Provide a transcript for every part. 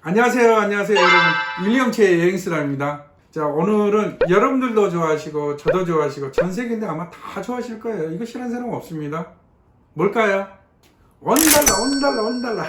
안녕하세요 여러분, 윌리엄치의 여행수다입니다. 자, 오늘은 여러분들도 좋아하시고 저도 좋아하시고 전 세계인데 아마 다 좋아하실 거예요. 이거 싫어하는 사람 없습니다. 뭘까요? 원달러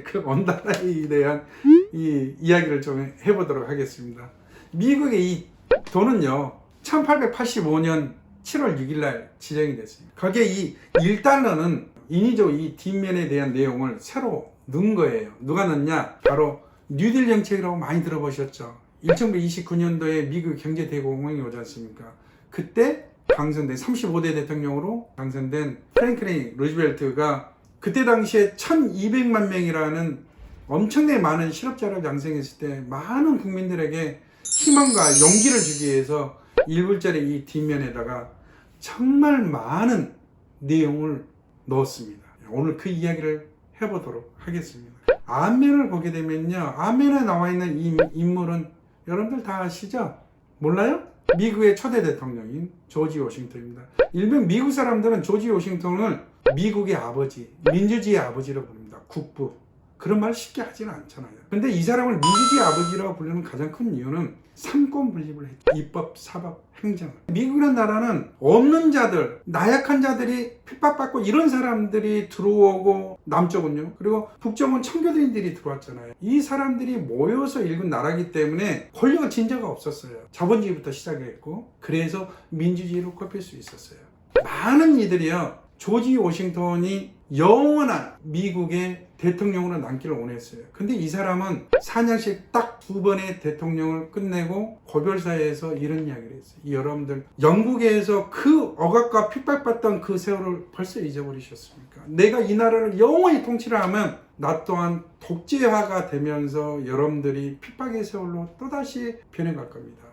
그 원달러에 대한 이 이야기를 좀 해보도록 하겠습니다. 미국의 이 돈은요 1885년 7월 6일날 지정이 됐습니다. 거기에 이 1달러는 인위적으로 이 뒷면에 대한 내용을 새로 넣은 거예요. 누가 넣냐? 바로 뉴딜 정책이라고 많이 들어보셨죠? 1929년도에 미국 경제 대공황이 오지 않습니까? 그때 당선된 35대 대통령으로 당선된 프랭클린 루즈벨트가 그때 당시에 1200만 명이라는 엄청나게 많은 실업자를 양성했을 때 많은 국민들에게 희망과 용기를 주기 위해서 1불짜리 이 뒷면에다가 정말 많은 내용을 넣었습니다. 오늘 그 이야기를 해보도록 하겠습니다. 앞면을 보게 되면요, 앞면에 나와 있는 이 인물은 여러분들 다 아시죠? 몰라요? 미국의 초대 대통령인 조지 워싱턴입니다. 일명 미국 사람들은 조지 워싱턴을 미국의 아버지, 민주주의의 아버지라고 부릅니다. 국부. 그런 말 쉽게 하지는 않잖아요. 근데 이 사람을 민주주의 아버지라고 부르는 가장 큰 이유는 삼권 분립을 했죠. 입법, 사법, 행정. 미국이라는 나라는 없는 자들, 나약한 자들이 핍박받고 이런 사람들이 들어오고, 남쪽은요, 그리고 북쪽은 청교도인들이 들어왔잖아요. 이 사람들이 모여서 일군 나라이기 때문에 권력은 진짜가 없었어요. 자본주의부터 시작했고, 그래서 민주주의로 꼽힐 수 있었어요. 많은 이들이요, 조지 워싱턴이 영원한 미국의 대통령으로 남기를 원했어요. 근데 이 사람은 4년씩 딱 2번의 대통령을 끝내고 고별사에서 이런 이야기를 했어요. 여러분들, 영국에서 그 억압과 핍박받던 그 세월을 벌써 잊어버리셨습니까? 내가 이 나라를 영원히 통치를 하면 나 또한 독재화가 되면서 여러분들이 핍박의 세월로 또다시 변해갈 겁니다.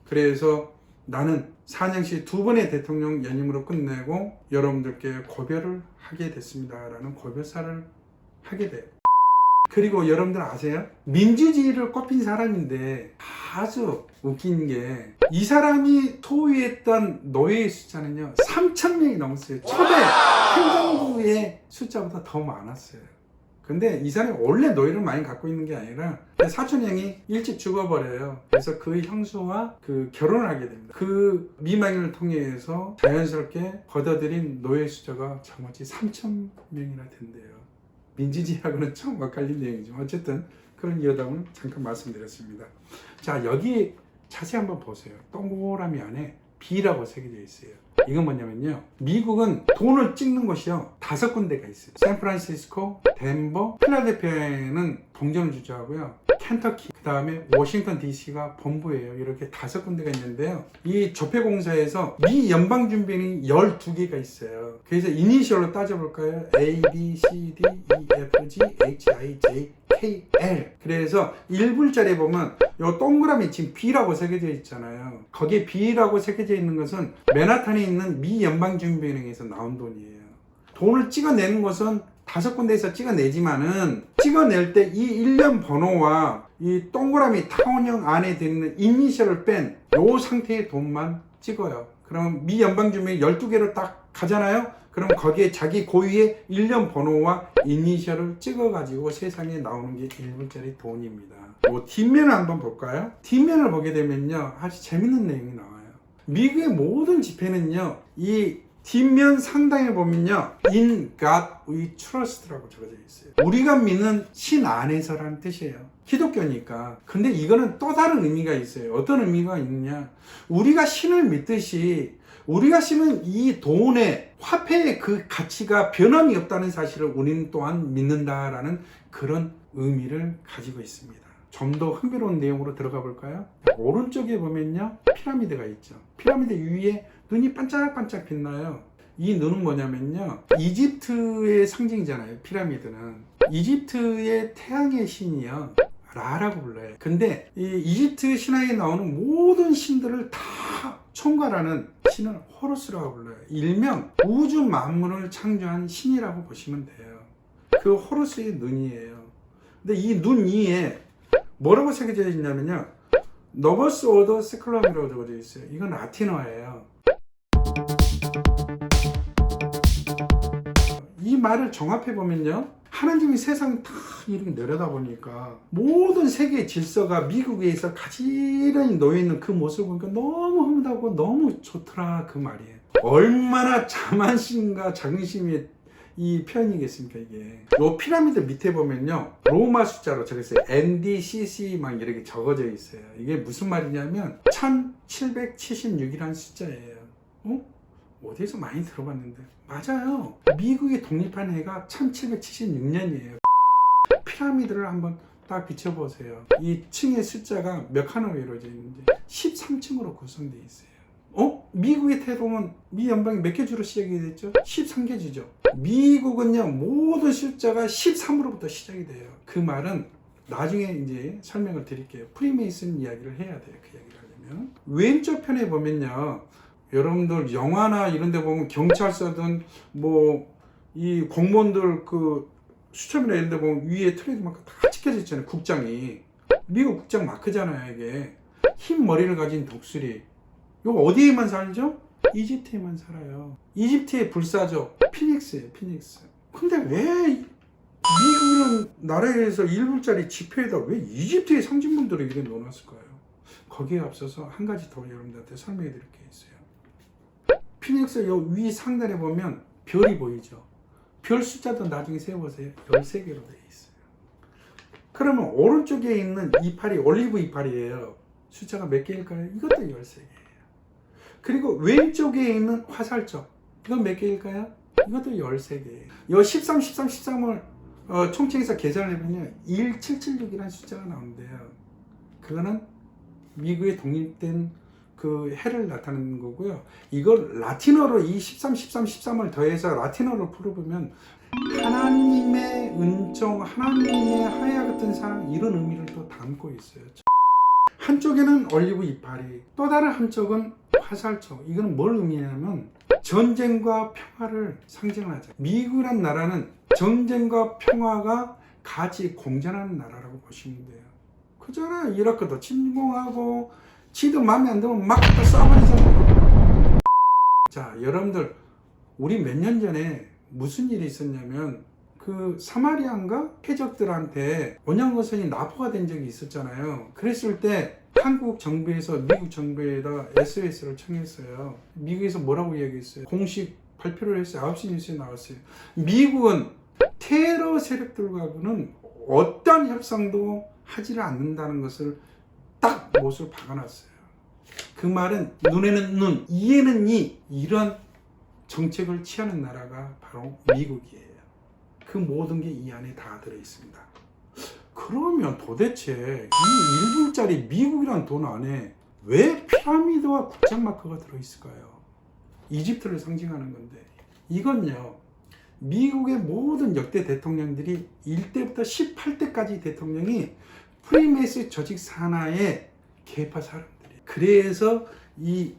그래서 나는 4년씩 2번의 대통령 연임으로 끝내고 여러분들께 고별을 하게 됐습니다 라는 고별사를 하게 돼요. 그리고 여러분들 아세요? 민주주의를 꼽힌 사람인데 아주 웃긴 게 이 사람이 소유했던 노예의 숫자는요 3,000명이 넘었어요. 초대 행정부의 숫자보다 더 많았어요. 근데 이 사람이 원래 노예를 많이 갖고 있는 게 아니라 사촌 형이 일찍 죽어버려요. 그래서 그 형수와 그 결혼을 하게 됩니다. 그 미망인을 통해서 자연스럽게 걷어들인 노예 숫자가 정확히 3,000명이나 된대요. 민주주의하고는 좀 엇갈린 내용이지만 어쨌든 그런 여담을 잠깐 말씀드렸습니다. 자, 여기 자세히 한번 보세요. 동그라미 안에 B라고 새겨져 있어요. 이건 뭐냐면요, 미국은 돈을 찍는 곳이요 5군데가 있어요. 샌프란시스코, 덴버, 필라델피아에는 동전을 주저하고요, 켄터키, 그 다음에 워싱턴 DC가 본부예요. 이렇게 5군데가 있는데요, 이 조폐공사에서 미 연방준비는 12개가 있어요. 그래서 이니셜로 따져볼까요? A, B, C, D, E, F, G, H, I, J, K, L. 그래서 1불짜리 보면 요 동그라미 지금 B라고 새겨져 있잖아요. 거기에 B라고 새겨져 있는 것은 맨하탄에 있는 미 연방준비은행에서 나온 돈이에요. 돈을 찍어내는 것은 5군데에서 찍어내지만은 찍어낼 때 이 일련 번호와 이 동그라미 타원형 안에 들어있는 이니셜을 뺀 요 상태의 돈만 찍어요. 그럼 미 연방준비은행 12개로 딱 가잖아요. 그럼 거기에 자기 고유의 일련 번호와 이니셜을 찍어가지고 세상에 나오는 게 1불짜리 돈입니다. 요 뒷면을 한번 볼까요? 뒷면을 보게 되면요 아주 재밌는 내용이 나와요. 미국의 모든 지폐는요 이 뒷면 상단에 보면요 In God We Trust라고 적어져 있어요. 우리가 믿는 신 안에서라는 뜻이에요. 기독교니까. 근데 이거는 또 다른 의미가 있어요. 어떤 의미가 있느냐, 우리가 신을 믿듯이 우리가 쓰는 이 돈의 화폐의 그 가치가 변함이 없다는 사실을 우리는 또한 믿는다라는 그런 의미를 가지고 있습니다. 좀 더 흥미로운 내용으로 들어가 볼까요? 오른쪽에 보면요 피라미드가 있죠. 피라미드 위에 눈이 반짝반짝 빛나요. 이 눈은 뭐냐면요 이집트의 상징이잖아요. 피라미드는 이집트의 태양의 신이요 라라고 불러요. 근데 이 이집트 신화에 나오는 모든 신들을 다 총괄하는 신은 호루스라고 불러요. 일명 우주 만물을 창조한 신이라고 보시면 돼요. 그 호루스의 눈이에요. 근데 이 눈 위에 뭐라고 새겨져 있냐면요 노버스 오더 세클럼이라고 적어져 있어요. 이건 라틴어예요. 말을 종합해 보면요, 하나님이 세상 다 이렇게 내려다보니까 모든 세계의 질서가 미국에서 가지런히 놓여있는 그 모습을 보니까 너무 흐뭇하고 너무 좋더라, 그 말이에요. 얼마나 자만심과 자긍심이 이 표현이겠습니까, 이게. 요 피라미드 밑에 보면요, 로마 숫자로 적었어요. NDCC 막 이렇게 적어져 있어요. 이게 무슨 말이냐면 1776이라는 숫자예요. 어디서 많이 들어봤는데. 맞아요. 미국이 독립한 해가 1776년이에요. 피라미드를 한번 딱 비춰보세요. 이 층의 숫자가 몇 칸으로 이루어져 있는지 13층으로 구성되어 있어요. 미국의 태동은 미 연방이 몇 개 주로 시작이 됐죠? 13개 주죠. 미국은요, 모든 숫자가 13으로부터 시작이 돼요. 그 말은 나중에 이제 설명을 드릴게요. 프리메이슨 이야기를 해야 돼요. 그 이야기를 하려면. 왼쪽 편에 보면요, 여러분들 영화나 이런 데 보면 경찰서든 뭐 이 공무원들 그 수첩이나 이런 데 보면 위에 트레이드 마크 다 찍혀져 있잖아요. 국장이. 미국 국장 마크잖아요, 이게. 흰 머리를 가진 독수리. 이거 어디에만 살죠? 이집트에만 살아요. 이집트의 불사조 피닉스예요, 피닉스. 근데 왜 미국이라는 나라에서 1불짜리 지폐에다 왜 이집트의 상징물들을 이렇게 넣어놨을까요? 거기에 앞서서 한 가지 더 여러분들한테 설명해 드릴 게 있어요. 피닉스 요 위 상단에 보면 별이 보이죠? 별 숫자도 나중에 세어보세요. 13개로 되어 있어요. 그러면 오른쪽에 있는 이파리, 올리브 이파리예요. 숫자가 몇 개일까요? 이것도 13개예요. 그리고 왼쪽에 있는 화살표, 이건 몇 개일까요? 이것도 13개예요. 이 13, 13, 13을 총칭해서 계산을 해보면 1776이라는 숫자가 나오는데요. 그거는 미국의 독립된 그 해를 나타내는 거고요. 이걸 라틴어로 이 13, 13, 13을 더해서 라틴어로 풀어보면 하나님의 은총, 하나님의 하야 같은 사랑, 이런 의미를 또 담고 있어요. 한쪽에는 올리브 이파리, 또 다른 한쪽은 화살초. 이건 뭘 의미하냐면 전쟁과 평화를 상징하죠. 미국이란 나라는 전쟁과 평화가 같이 공존하는 나라라고 보시면 돼요. 그잖아요. 이라크도 침공하고 지도 마음에 안 들면 막 갖다 쏴버리잖아요. 자, 여러분들, 우리 몇 년 전에 무슨 일이 있었냐면 그 사마리아인가 해적들한테 원양어선이 납포가 된 적이 있었잖아요. 그랬을 때 한국 정부에서 미국 정부에다 SOS를 청했어요. 미국에서 뭐라고 이야기했어요? 공식 발표를 했어요. 9시 뉴스에 나왔어요. 미국은 테러 세력들과는 어떤 협상도 하지를 않는다는 것을 딱 못을 박아놨어요. 그 말은 눈에는 눈, 이에는 이, 이런 정책을 취하는 나라가 바로 미국이에요. 그 모든 게 이 안에 다 들어있습니다. 그러면 도대체 이 1불짜리 미국이란 돈 안에 왜 피라미드와 국장 마크가 들어있을까요? 이집트를 상징하는 건데, 이건요, 미국의 모든 역대 대통령들이 1대부터 18대까지 대통령이 프리메이슨 조직 산하의 계파 사람들이에요. 그래서 이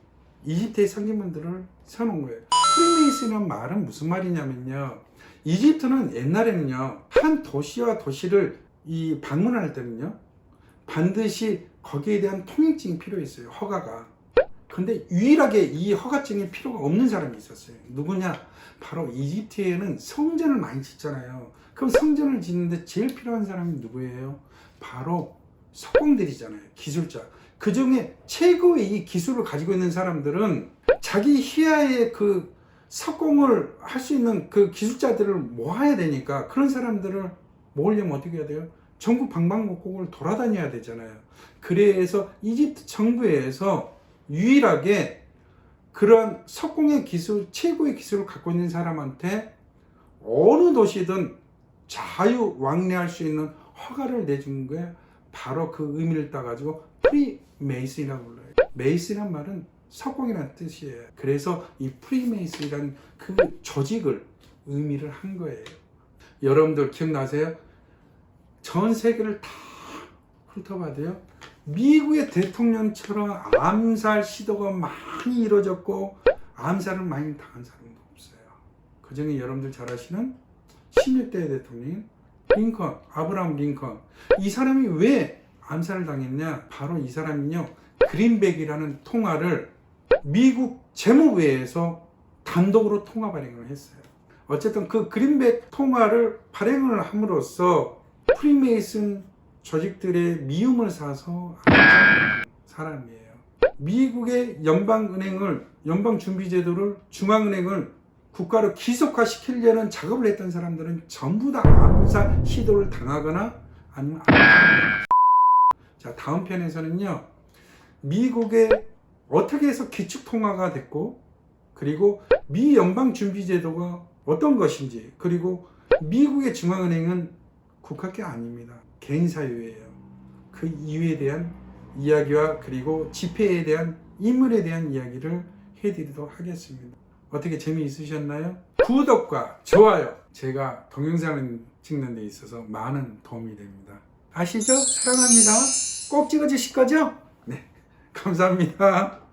이집트의 상징물들을 세워놓은 거예요. 프리메이슨이라는 말은 무슨 말이냐면요, 이집트는 옛날에는요, 한 도시와 도시를 이 방문할 때는요, 반드시 거기에 대한 통행증이 필요했어요. 허가가. 근데 유일하게 이 허가증이 필요가 없는 사람이 있었어요. 누구냐? 바로 이집트에는 성전을 많이 짓잖아요. 그럼 성전을 짓는데 제일 필요한 사람이 누구예요? 바로 석공들이잖아요. 기술자. 그 중에 최고의 이 기술을 가지고 있는 사람들은 자기 희야의 그 석공을 할 수 있는 그 기술자들을 모아야 되니까, 그런 사람들을 모으려면 어떻게 해야 돼요? 전국 방방곡곡을 돌아다녀야 되잖아요. 그래서 이집트 정부에서 유일하게 그런 석공의 기술, 최고의 기술을 갖고 있는 사람한테 어느 도시든 자유왕래할 수 있는 허가를 내준 게 바로 그 의미를 따가지고 프리메이슨이라고 불러요. 메이슨이란 말은 석공이라는 뜻이에요. 그래서 이 프리메이슨이라는 그 조직을 의미를 한 거예요. 여러분들 기억나세요? 전 세계를 다 훑어봐도요, 미국의 대통령처럼 암살 시도가 많이 이루어졌고 암살을 많이 당한 사람도 없어요. 그 중에 여러분들 잘 아시는 16대 대통령 링컨, 아브라함 링컨. 이 사람이 왜 암살을 당했냐? 바로 이 사람은요, 그린백이라는 통화를 미국 재무부에서 단독으로 통화 발행을 했어요. 어쨌든 그 그린백 통화를 발행을 함으로써 프리메이슨 조직들의 미움을 사서 안착한 사람이에요. 미국의 연방준비제도를 중앙은행을 국가로 기속화시키려는 작업을 했던 사람들은 전부 다 암살 시도를 당하거나 아니면 자, 다음 편에서는요, 미국의 어떻게 해서 기축통화가 됐고, 그리고 미 연방준비제도가 어떤 것인지, 그리고 미국의 중앙은행은 국가게 아닙니다. 개인 사유예요. 그 이유에 대한 이야기와 그리고 집회에 대한 인물에 대한 이야기를 해드리도록 하겠습니다. 어떻게 재미있으셨나요? 구독과 좋아요, 제가 동영상을 찍는 데 있어서 많은 도움이 됩니다. 아시죠? 사랑합니다. 꼭 찍어주실 거죠? 네, 감사합니다.